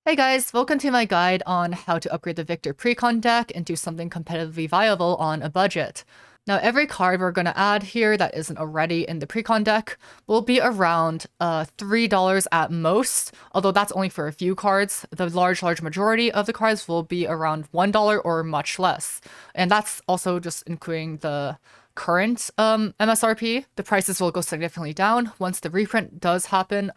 Hey guys, welcome to my guide on how to upgrade the Viktor Precon deck into something competitively viable on a budget. Now, every card we're going to add here that isn't already in the Precon deck will be around $3 at most, although that's only for a few cards. The large majority of the cards will be around $1 or much less. And that's also just including the current MSRP. The prices will go significantly down once the reprint does happen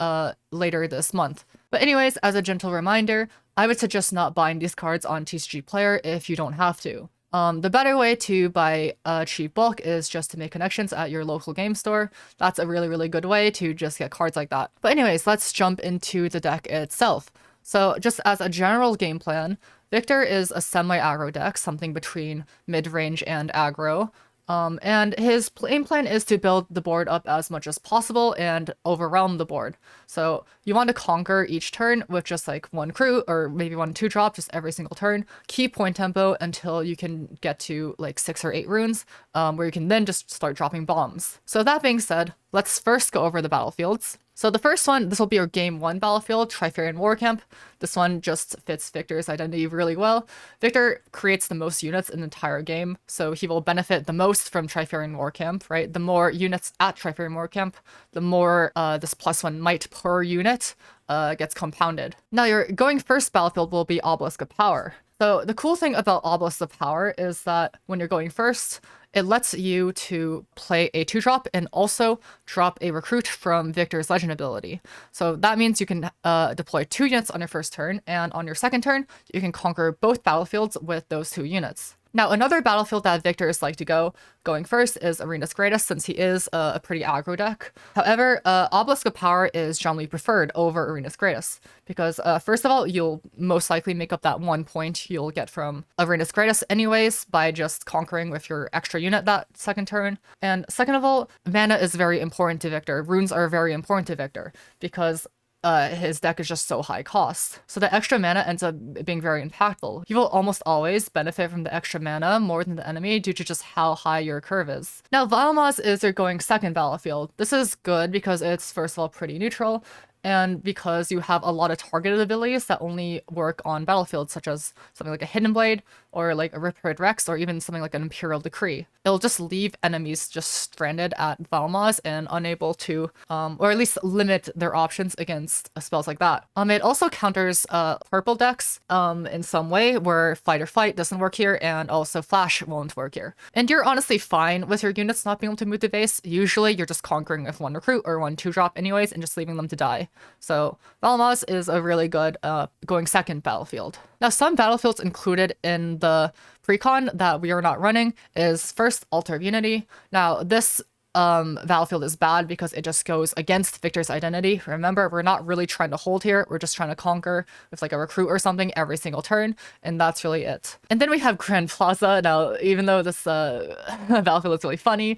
later this month. But anyways, as a gentle reminder, I would suggest not buying these cards on TCG Player if you don't have to. The better way to buy cheap bulk is just to make connections at your local game store. That's a really good way to just get cards like that. But anyways, let's jump into the deck itself. So just as a general game plan, Viktor is a semi-aggro deck, something between mid-range and aggro. And his game plan is to build the board up as much as possible and overwhelm the board. So you want to conquer each turn with just like one crew or maybe 1-2 drop just every single turn. Keep point tempo until you can get to like 6 or 8 runes, where you can then just start dropping bombs. So that being said, let's first go over the battlefields. So the first one, this will be our game 1 battlefield, Trifarian War Camp. This one just fits Viktor's identity really well. Viktor creates the most units in the entire game, so he will benefit the most from Trifarian War Camp, right? The more units at Trifarian War Camp, the more this +1 might per unit gets compounded. Now your going first battlefield will be Obelisk of Power. So the cool thing about Obelisk of Power is that when you're going first, it lets you to play a 2-drop and also drop a recruit from Viktor's legend ability. So that means you can deploy 2 units on your first turn, and on your second turn, you can conquer both battlefields with those 2 units. Now, another battlefield that Viktor's like to going first is Arena's Greatest, since he is a pretty aggro deck. However, Obelisk of Power is generally preferred over Arena's Greatest, because first of all, you'll most likely make up that 1 point you'll get from Arena's Greatest anyways by just conquering with your extra unit that second turn. And second of all, mana is very important to Viktor. Runes are very important to Viktor, because his deck is just so high cost. So the extra mana ends up being very impactful. You will almost always benefit from the extra mana more than the enemy due to just how high your curve is. Now, Valmaz is your going second battlefield. This is good because it's first of all pretty neutral, and because you have a lot of targeted abilities that only work on battlefields, such as something like a Hidden Blade, or like a Riptide Rex, or even something like an Imperial Decree. It'll just leave enemies just stranded at Valmaz and unable to, or at least limit their options against spells like that. It also counters purple decks in some way, where Fight or Flight doesn't work here, and also Flash won't work here. And you're honestly fine with your units not being able to move the base. Usually you're just conquering with 1 recruit or 1 2-drop anyways, and just leaving them to die. So Valmaz is a really good going second battlefield. Now, some battlefields included in the Precon that we are not running is first Altar of Unity. Now, this battlefield is bad because it just goes against Viktor's identity. Remember, we're not really trying to hold here. We're just trying to conquer with like a recruit or something every single turn, and that's really it. And then we have Grand Plaza. Now, even though this battlefield is really funny,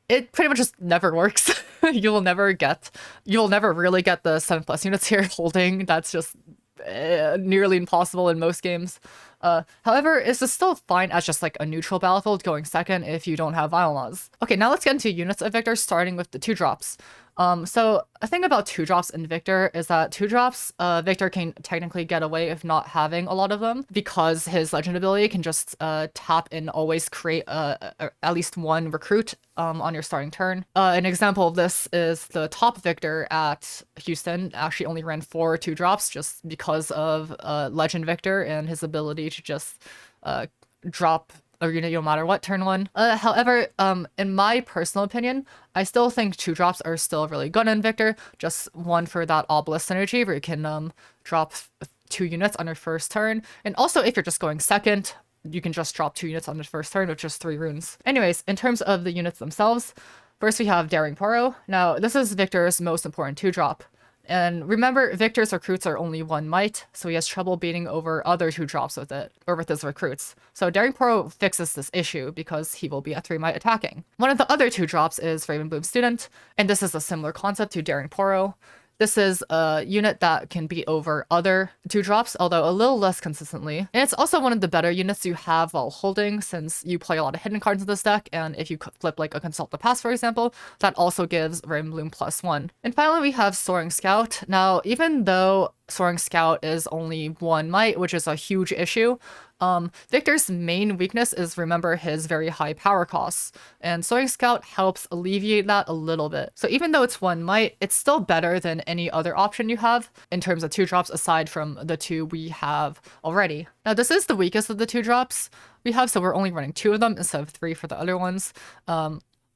it pretty much just never works. You will never really get the 7+ units here holding. That's just nearly impossible in most games. However, it's still fine as just like a neutral battlefield going second if you don't have Valmaz. Okay, now let's get into units of Viktor, starting with the 2-drops. So a thing about 2-drops in Viktor is that 2-drops, Viktor can technically get away with not having a lot of them, because his legend ability can just tap and always create at least 1 recruit on your starting turn. An example of this is the top Viktor at Houston actually only ran 4 2-drops just because of Legend Viktor and his ability to just drop a unit no matter what turn 1. However, in my personal opinion, I still think 2-drops are still really good in Viktor. Just one for that Obelisk synergy where you can drop 2 units on your first turn. And also, if you're just going second, you can just drop 2 units on the first turn with just 3 runes. Anyways, in terms of the units themselves, first we have Daring Poro. Now, this is Viktor's most important 2-drop. And remember, Viktor's recruits are only 1 might, so he has trouble beating over other 2-drops with it, or with his recruits. So Daring Poro fixes this issue because he will be at 3 might attacking. One of the other 2-drops is Ravenbloom Student, and this is a similar concept to Daring Poro. This is a unit that can beat over other 2-drops, although a little less consistently. And it's also one of the better units you have while holding, since you play a lot of hidden cards in this deck, and if you flip like a Consult the Past, for example, that also gives Ravenbloom +1. And finally, we have Soaring Scout. Now, even though Soaring Scout is only 1 might, which is a huge issue. Viktor's main weakness is, remember, his very high power costs, and Soaring Scout helps alleviate that a little bit. So even though it's 1 might, it's still better than any other option you have in terms of 2-drops aside from the 2 we have already. Now this is the weakest of the 2-drops we have, so we're only running 2 of them instead of 3 for the other ones.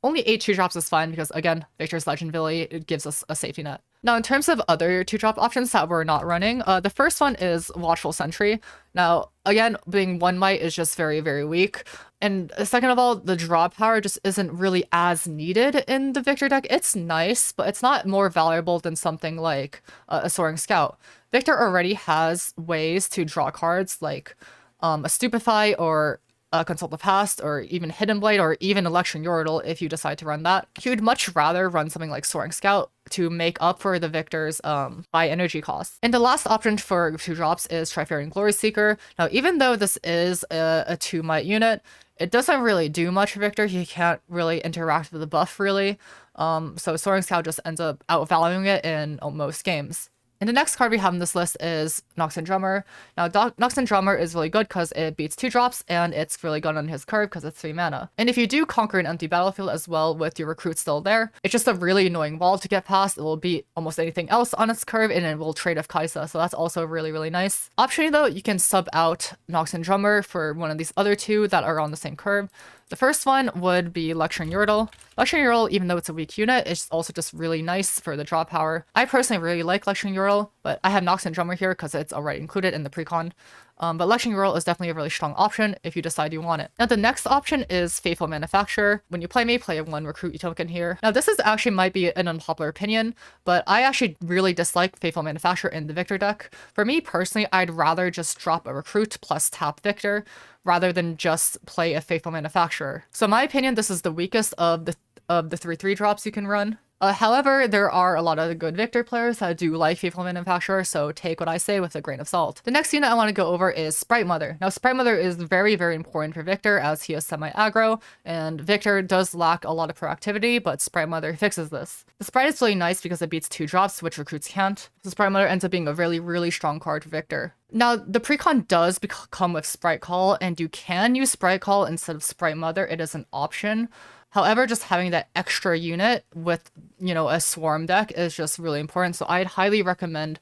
Only 8 2-drops is fine because, again, Viktor's Legend ability, it gives us a safety net. Now, in terms of other 2-drop options that we're not running, the first one is Watchful Sentry. Now, again, being 1 might is just very, very weak. And second of all, the draw power just isn't really as needed in the Viktor deck. It's nice, but it's not more valuable than something like a Soaring Scout. Viktor already has ways to draw cards like a Stupefy or Consult the Past, or even Hidden Blade, or even Electron Yordle if you decide to run that. He would much rather run something like Soaring Scout to make up for the Viktor's high energy costs. And the last option for 2-drops is Trifarian Glory Seeker. Now, even though this is a 2 might unit, it doesn't really do much for Viktor. He can't really interact with the buff, really. So Soaring Scout just ends up outvaluing it in most games. And the next card we have on this list is Noxian Drummer. Now, Noxian Drummer is really good because it beats 2-drops, and it's really good on his curve because it's 3 mana. And if you do conquer an empty battlefield as well with your recruit still there, it's just a really annoying wall to get past. It will beat almost anything else on its curve, and it will trade off Kaisa, so that's also really, really nice. Optionally though, you can sub out Noxian Drummer for one of these other 2 that are on the same curve. The first one would be Lecturing Yordle. Lecturing Yordle, even though it's a weak unit, is also just really nice for the draw power. I personally really like Lecturing Yordle, but I have Noxian Drummer here because it's already included in the Precon. But Lecturing Yordle is definitely a really strong option if you decide you want it. Now, the next option is Faithful Manufacturer. When you play me, play a 1 recruit token here. Now, this is actually might be an unpopular opinion, but I actually really dislike Faithful Manufacturer in the Viktor deck. For me personally, I'd rather just drop a recruit plus tap Viktor rather than just play a Faithful Manufacturer. So in my opinion, this is the weakest of the 3-3-drops you can run. However, there are a lot of good Viktor players that do like Faithful Manufacturer, so take what I say with a grain of salt. The next unit I want to go over is Sprite Mother. Now, Sprite Mother is very, very important for Viktor as he is semi-aggro, and Viktor does lack a lot of proactivity, but Sprite Mother fixes this. The Sprite is really nice because it beats 2-drops, which recruits can't. So Sprite Mother ends up being a really, really strong card for Viktor. Now, the Precon does come with Sprite Call, and you can use Sprite Call instead of Sprite Mother. It is an option. However, just having that extra unit with, a swarm deck is just really important. So I'd highly recommend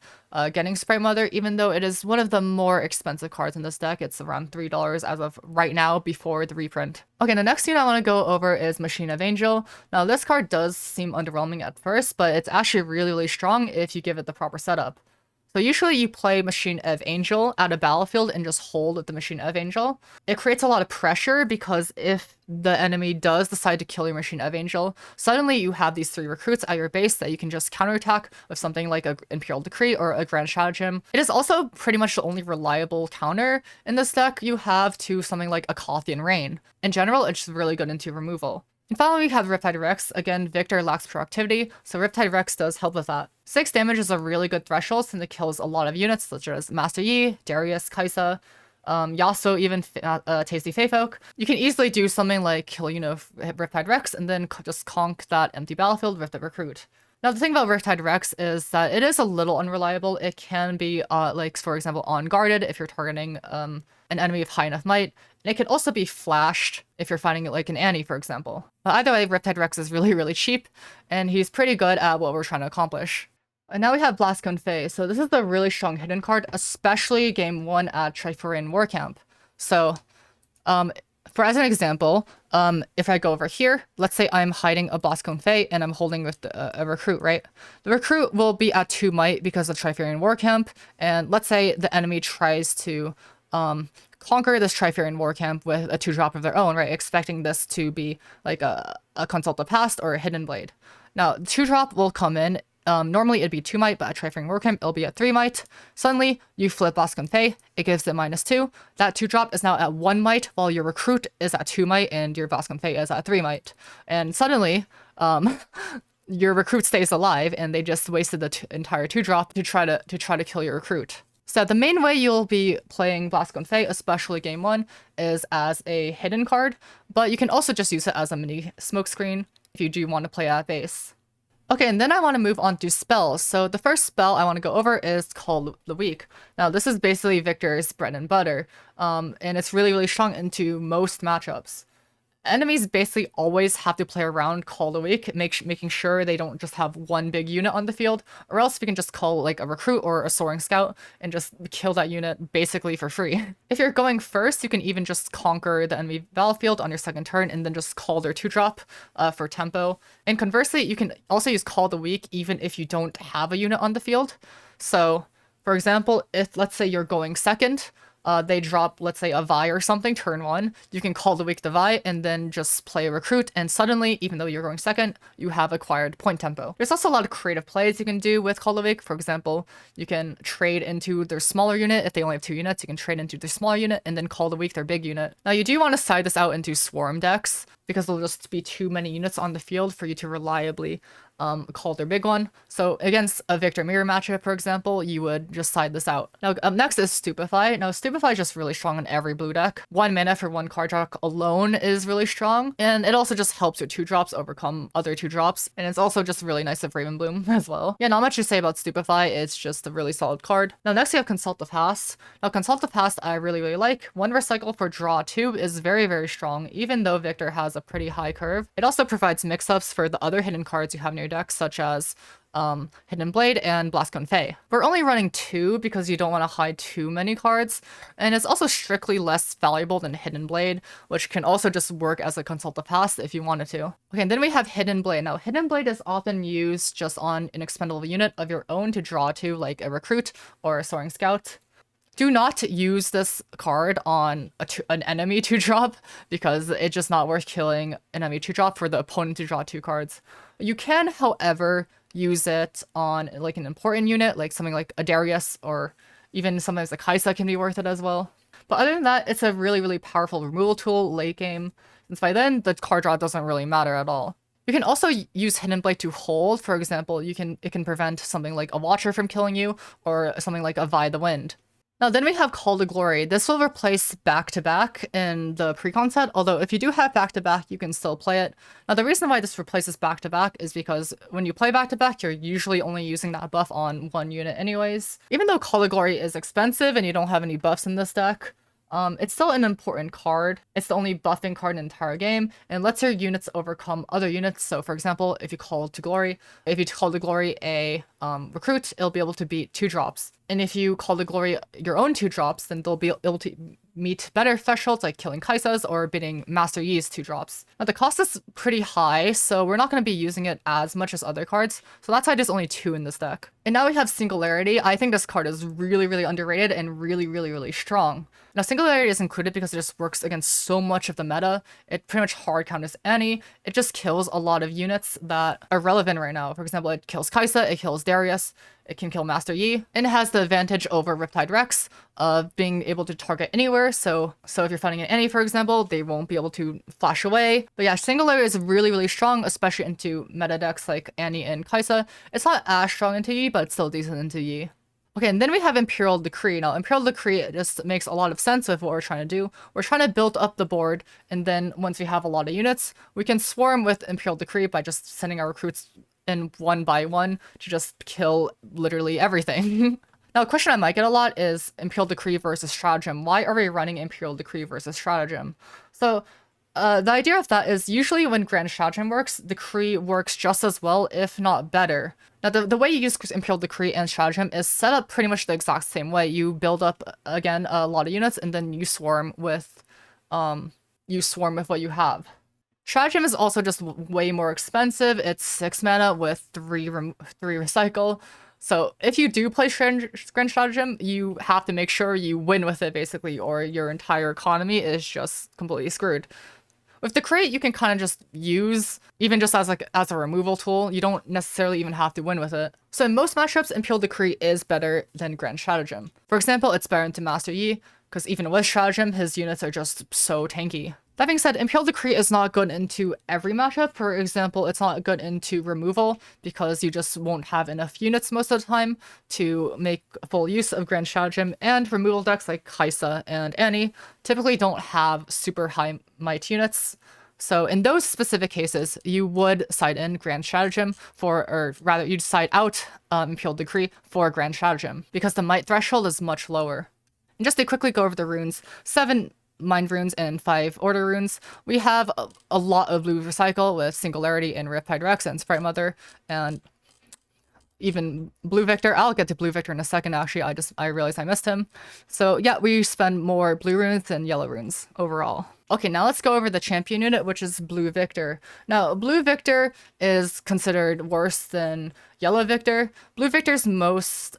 getting Sprite Mother, even though it is one of the more expensive cards in this deck. It's around $3 as of right now before the reprint. Okay, the next unit I want to go over is Machine of Angel. Now, this card does seem underwhelming at first, but it's actually really, really strong if you give it the proper setup. So usually you play Machine of Angel at a battlefield and just hold the Machine of Angel. It creates a lot of pressure because if the enemy does decide to kill your Machine of Angel, suddenly you have these 3 recruits at your base that you can just counterattack with something like an Imperial Decree or a Grand Stratagem. It is also pretty much the only reliable counter in this deck you have to something like a Kothian Rain. In general, it's just really good into removal. And finally, we have Riptide Rex. Again, Viktor lacks proactivity, so Riptide Rex does help with that. 6 damage is a really good threshold since it kills a lot of units, such as Master Yi, Darius, Kaisa, Yasuo, even Tasty Feyfolk. You can easily do something like kill, Riptide Rex and then just conk that empty battlefield with the recruit. Now, the thing about Riptide Rex is that it is a little unreliable. It can be, for example, unguarded if you're targeting an enemy of high enough might. And it can also be flashed if you're fighting it like an Annie, for example. But either way, Riptide Rex is really, really cheap, and he's pretty good at what we're trying to accomplish. And now we have Blastcone Fae. So this is the really strong hidden card, especially game 1 at Trifarian Warcamp. So, for as an example, if I go over here, let's say I'm hiding a Blastcone Fae and I'm holding with a recruit, right? The recruit will be at 2 might because of Trifarian Warcamp, and let's say the enemy tries to conquer this Trifarian Warcamp with a 2-drop of their own, right? Expecting this to be like a Consult the Past or a Hidden Blade. Now, 2-drop will come in. Normally it'd be 2 might, but at Trifarian Warcamp, it'll be at 3 might. Suddenly, you flip Blastcone Fae, it gives it -2. That 2-drop is now at 1 might, while your recruit is at 2 might, and your Blastcone Fae is at 3 might. And suddenly, your recruit stays alive, and they just wasted the entire 2-drop to try to kill your recruit. So the main way you'll be playing Blastcone Fae, especially game 1, is as a hidden card, but you can also just use it as a mini smokescreen if you do want to play at base. Okay, and then I want to move on to spells. So the first spell I want to go over is called the Weak. Now this is basically Viktor's bread and butter, and it's really, really strong into most matchups. Enemies basically always have to play around Call the Weak, making sure they don't just have one big unit on the field, or else we can just call like a recruit or a soaring scout and just kill that unit basically for free. If you're going first, you can even just conquer the enemy battlefield on your second turn and then just call their 2-drop for tempo. And conversely, you can also use Call the Weak even if you don't have a unit on the field. So, for example, if let's say you're going second, they drop, let's say, a Vi or something, turn 1, you can Call the Weak the Vi and then just play a recruit, and suddenly, even though you're going second, you have acquired point tempo. There's also a lot of creative plays you can do with Call the Weak. For example, you can trade into their smaller unit. If they only have 2 units, you can trade into their smaller unit and then Call the Weak their big unit. Now, you do want to side this out into swarm decks, because there'll just be too many units on the field for you to reliably call their big one. So against a Viktor mirror matchup, for example, you would just side this out. Now up next is Stupefy. Now Stupefy is just really strong in every blue deck. 1 mana for 1 card draw alone is really strong, and it also just helps your 2-drops overcome other 2-drops, and it's also just really nice with Ravenbloom as well. Yeah, not much to say about Stupefy, it's just a really solid card. Now next we have Consult the Past. Now Consult the Past I really, really like. 1 recycle for draw 2 is very, very strong, even though Viktor has a pretty high curve. It also provides mix-ups for the other hidden cards you have in your deck, such as Hidden Blade and Blastcone Fae. We're only running 2 because you don't want to hide too many cards, and it's also strictly less valuable than Hidden Blade, which can also just work as a Consult the Past if you wanted to. Okay, and then we have Hidden Blade. Now, Hidden Blade is often used just on an expendable unit of your own to draw to, like a Recruit or a Soaring Scout. Do not use this card on an enemy 2-drop, because it's just not worth killing an enemy 2-drop for the opponent to draw 2 cards. You can, however, use it on like an important unit, like something like a Darius, or even sometimes a Kaisa can be worth it as well. But other than that, it's a really, really powerful removal tool late game, since by then the card draw doesn't really matter at all. You can also use Hidden Blade to hold. For example, it can prevent something like a Watcher from killing you, or something like a Vi the Wind. Now then we have Call to Glory. This will replace back-to-back in the Precon set, although if you do have back-to-back, you can still play it. Now the reason why this replaces back-to-back is because when you play back-to-back, you're usually only using that buff on 1 unit anyways. Even though Call to Glory is expensive and you don't have any buffs in this deck, it's still an important card. It's the only buffing card in the entire game, and lets your units overcome other units. So for example, if you call to Glory a Recruit, it'll be able to beat 2-drops. And if you Call to Glory your own 2-drops, then they'll be able to meet better thresholds like killing Kaisas or beating Master Yi's 2-drops. Now the cost is pretty high, so we're not going to be using it as much as other cards, so that's why there's only 2 in this deck. And now we have Singularity. I think this card is really, really underrated and really, really, really strong. Now Singularity is included because it just works against so much of the meta. It pretty much hard counters any. It just kills a lot of units that are relevant right now. For example, it kills Kaisa, it kills Darius, it can kill Master Yi, and it has the advantage over Riptide Rex of being able to target anywhere. So if you're fighting an Annie, for example, they won't be able to flash away. But yeah, Singularity is really, really strong, especially into meta decks like Annie and Kaisa. It's not as strong into Yi, but it's still decent into Yi. Okay, and then we have Imperial Decree. Now, Imperial Decree just makes a lot of sense with what we're trying to do. We're trying to build up the board, and then once we have a lot of units, we can swarm with Imperial Decree by just sending our recruits in 1 by 1 to just kill literally everything. Now, a question I might get a lot is Imperial Decree versus Stratagem. Why are we running Imperial Decree versus Stratagem? So, the idea of that is usually when Grand Stratagem works, Decree works just as well, if not better. Now, the way you use Imperial Decree and Stratagem is set up pretty much the exact same way. You build up, again, a lot of units, and then you swarm with what you have. Stratagem is also just way more expensive. It's 6 mana with 3 recycle. So if you do play Grand Stratagem, you have to make sure you win with it, basically, or your entire economy is just completely screwed. With Decree, you can kind of just use, even just as a removal tool. You don't necessarily even have to win with it. So in most matchups, Imperial Decree is better than Grand Stratagem. For example, it's better to Master Yi, because even with Stratagem, his units are just so tanky. That being said, Imperial Decree is not good into every matchup. For example, it's not good into removal because you just won't have enough units most of the time to make full use of Grand Stratagem, and removal decks like Kaisa and Annie typically don't have super high might units. So in those specific cases, you would side in Grand Stratagem or rather you'd side out Imperial Decree for Grand Stratagem because the might threshold is much lower. And just to quickly go over the runes, 7 Mind runes and 5 Order runes. We have a lot of blue recycle with Singularity and Riptide Rex and Sprite Mother and even Blue Viktor. I'll get to Blue Viktor in a second, actually. I realized I missed him. So yeah, we spend more blue runes than yellow runes overall. Okay, now let's go over the champion unit, which is Blue Viktor. Now, Blue Viktor is considered worse than Yellow Viktor. Blue Viktor's most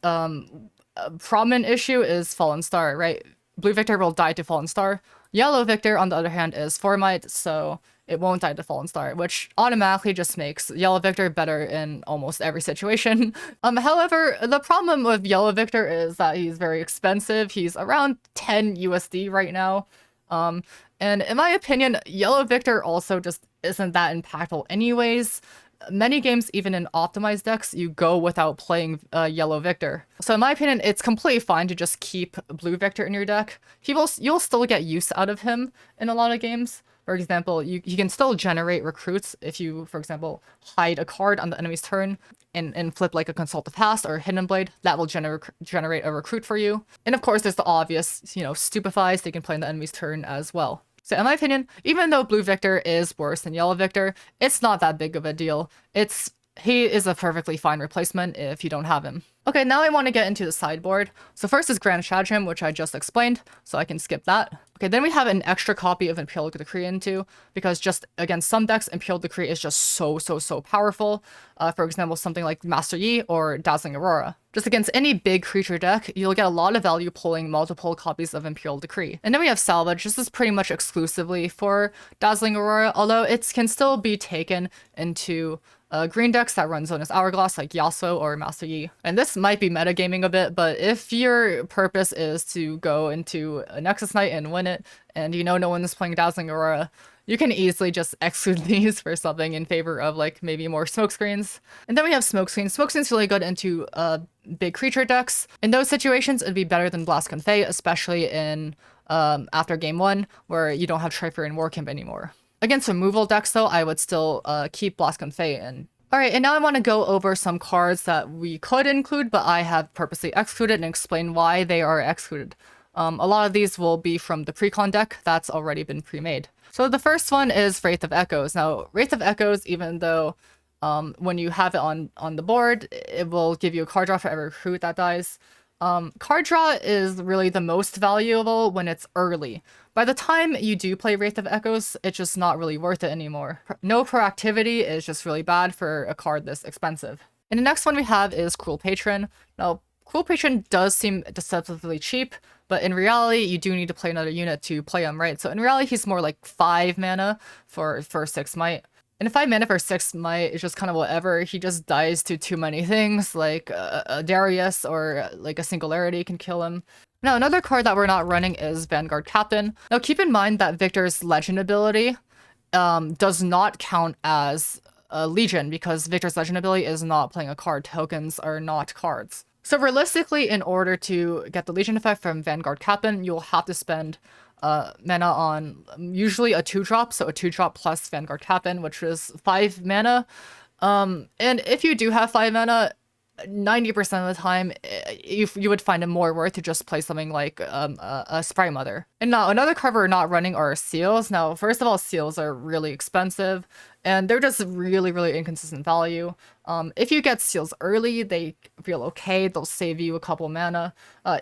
prominent issue is Fallen Star, right? Blue Viktor will die to Fallen Star. Yellow Viktor, on the other hand, is 4 might, so it won't die to Fallen Star, which automatically just makes Yellow Viktor better in almost every situation. However, the problem with Yellow Viktor is that he's very expensive. He's around 10 USD right now. And in my opinion, Yellow Viktor also just isn't that impactful anyways. Many games, even in optimized decks, you go without playing Yellow Viktor. So in my opinion, it's completely fine to just keep Blue Viktor in your deck. You'll still get use out of him in a lot of games. For example, you can still generate recruits if you, for example, hide a card on the enemy's turn and flip like a Consult the Past or Hidden Blade. That will generate a recruit for you. And of course, there's the obvious, Stupefies they can play on the enemy's turn as well. So in my opinion, even though Blue Viktor is worse than Yellow Viktor, it's not that big of a deal. He is a perfectly fine replacement if you don't have him. Okay, now I want to get into the sideboard. So first is Grand Stratagem, which I just explained, so I can skip that. Okay, then we have an extra copy of Imperial Decree into, because just against some decks, Imperial Decree is just so powerful. For example, something like Master Yi or Dazzling Aurora. Just against any big creature deck, you'll get a lot of value pulling multiple copies of Imperial Decree. And then we have Salvage. This is pretty much exclusively for Dazzling Aurora, although it can still be taken into green decks that run Zonus Hourglass like Yasuo or Master Yi. And this might be metagaming a bit, but if your purpose is to go into a Nexus Knight and win it, and no one is playing Dazzling Aurora, you can easily just exclude these for something in favor of like maybe more smokescreens. And then we have smokescreens. Smokescreens really good into big creature decks. In those situations, it'd be better than Blast Confey, especially in after game 1, where you don't have Trifer and Warcamp anymore. Against removal decks, though, I would still keep Blast Confey in. Alright, and now I want to go over some cards that we could include, but I have purposely excluded and explain why they are excluded. A lot of these will be from the Precon deck that's already been pre-made. So the first one is Wraith of Echoes. Now, Wraith of Echoes, even though when you have it on the board, it will give you a card draw for every recruit that dies. Card draw is really the most valuable when it's early. By the time you do play Wraith of Echoes, it's just not really worth it anymore. No proactivity is just really bad for a card this expensive. And the next one we have is Cruel Patron. Now, Cruel Patron does seem deceptively cheap, but in reality, you do need to play another unit to play him, right? So in reality, he's more like 5 mana for 6 might. And 5 mana for 6 might is just kind of whatever. He just dies to too many things, like a Darius or like a Singularity can kill him. Now, another card that we're not running is Vanguard Captain. Now, keep in mind that Viktor's Legend ability does not count as a Legion, because Viktor's Legend ability is not playing a card. Tokens are not cards. So realistically, in order to get the Legion effect from Vanguard Captain, you'll have to spend mana on usually a 2-drop, so a 2-drop plus Vanguard Captain, which is 5 mana. And if you do have 5 mana, 90% of the time, you would find it more worth to just play something like a Sprite Mother. And now, another card we're not running are Seals. Now, first of all, Seals are really expensive, and they're just really inconsistent value. If you get Seals early, they feel okay. They'll save you a couple mana.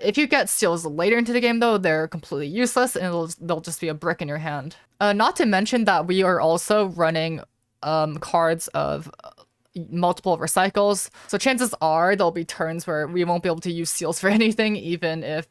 If you get Seals later into the game, though, they're completely useless, and they'll just be a brick in your hand. Not to mention that we are also running cards of multiple recycles, so chances are there'll be turns where we won't be able to use Seals for anything, even if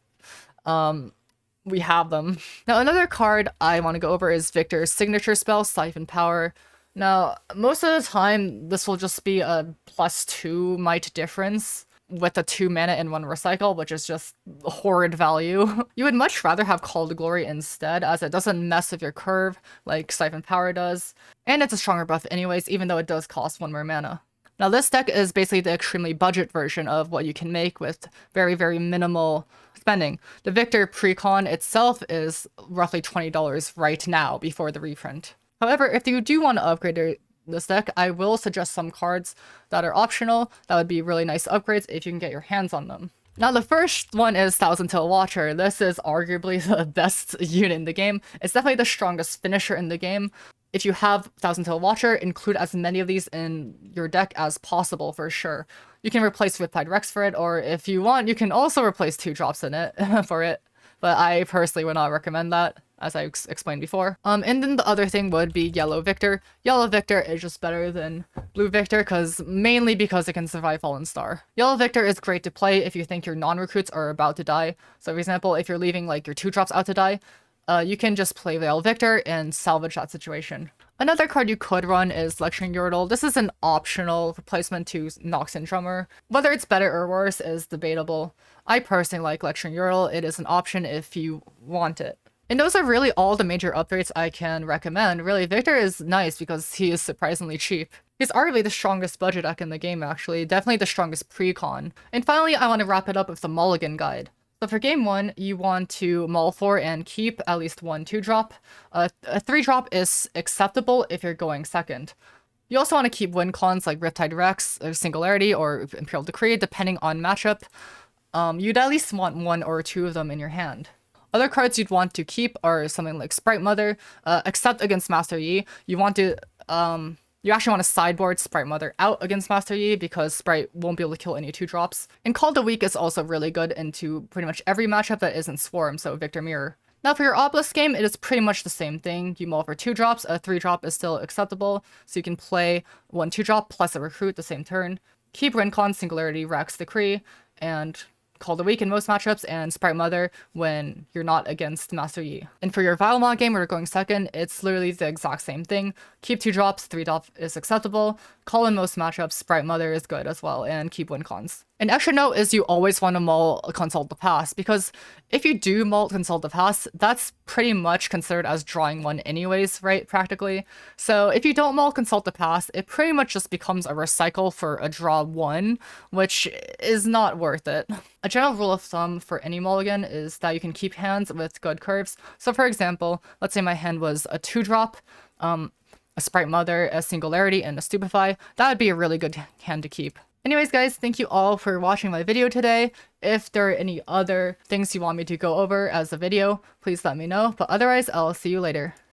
we have them. Now, another card I want to go over is Viktor's signature spell, Siphon Power. Now, most of the time, this will just be a +2 might difference with a 2 mana and 1 recycle, which is just horrid value. You would much rather have Call to Glory instead, as it doesn't mess with your curve like Siphon Power does. And it's a stronger buff anyways, even though it does cost 1 more mana. Now, this deck is basically the extremely budget version of what you can make with very minimal spending. The Viktor Precon itself is roughly $20 right now before the reprint. However, if you do want to upgrade this deck, I will suggest some cards that are optional. That would be really nice upgrades if you can get your hands on them. Now, the first one is Thousand Tail Watcher. This is arguably the best unit in the game. It's definitely the strongest finisher in the game. If you have Thousand Tail Watcher, include as many of these in your deck as possible for sure. You can replace Riptide Rex for it, or if you want, you can also replace 2 drops in it for it. But I personally would not recommend that, as I explained before. And then the other thing would be Yellow Viktor. Yellow Viktor is just better than Blue Viktor, mainly because it can survive Fallen Star. Yellow Viktor is great to play if you think your non-recruits are about to die. So for example, if you're leaving like your 2 drops out to die, you can just play Yellow Viktor and salvage that situation. Another card you could run is Lecturing Yordle. This is an optional replacement to Noxian Drummer. Whether it's better or worse is debatable. I personally like Lecturing Yordle. It is an option if you want it. And those are really all the major upgrades I can recommend. Really, Viktor is nice because he is surprisingly cheap. He's arguably the strongest budget deck in the game, actually. Definitely the strongest Precon. And finally, I want to wrap it up with the Mulligan guide. So for game 1, you want to mull for and keep at least 1 2-drop. A 3-drop is acceptable if you're going second. You also want to keep win cons like Riptide Rex, Singularity, or Imperial Decree, depending on matchup. You'd at least want 1 or 2 of them in your hand. Other cards you'd want to keep are something like Sprite Mother, except against Master Yi. You want to, you actually want to sideboard Sprite Mother out against Master Yi because Sprite won't be able to kill any 2-drops. And Call the Weak is also really good into pretty much every matchup that isn't Swarm, so Viktor Mirror. Now for your Obelisk game, it is pretty much the same thing. You mull for 2 drops, a 3-drop is still acceptable, so you can play 1 2-drop plus a recruit the same turn. Keep Rincon, Singularity, Rex, Decree, and Call the Weak in most matchups, and Sprite Mother when you're not against Master Yi. And for your Vilemon game where you're going second, it's literally the exact same thing. Keep 2 drops, 3-drop is acceptable. Call in most matchups, Sprite Mother is good as well, and keep win cons. An extra note is you always want to mull Consult the Past, because if you do mull Consult the Past, that's pretty much considered as drawing 1 anyways, right, practically. So if you don't mull Consult the Past, it pretty much just becomes a recycle for a draw 1, which is not worth it. A general rule of thumb for any mulligan is that you can keep hands with good curves. So for example, let's say my hand was a 2-drop, a Sprite Mother, a Singularity, and a Stupefy. That would be a really good hand to keep. Anyways, guys, thank you all for watching my video today. If there are any other things you want me to go over as a video, please let me know. But otherwise, I'll see you later.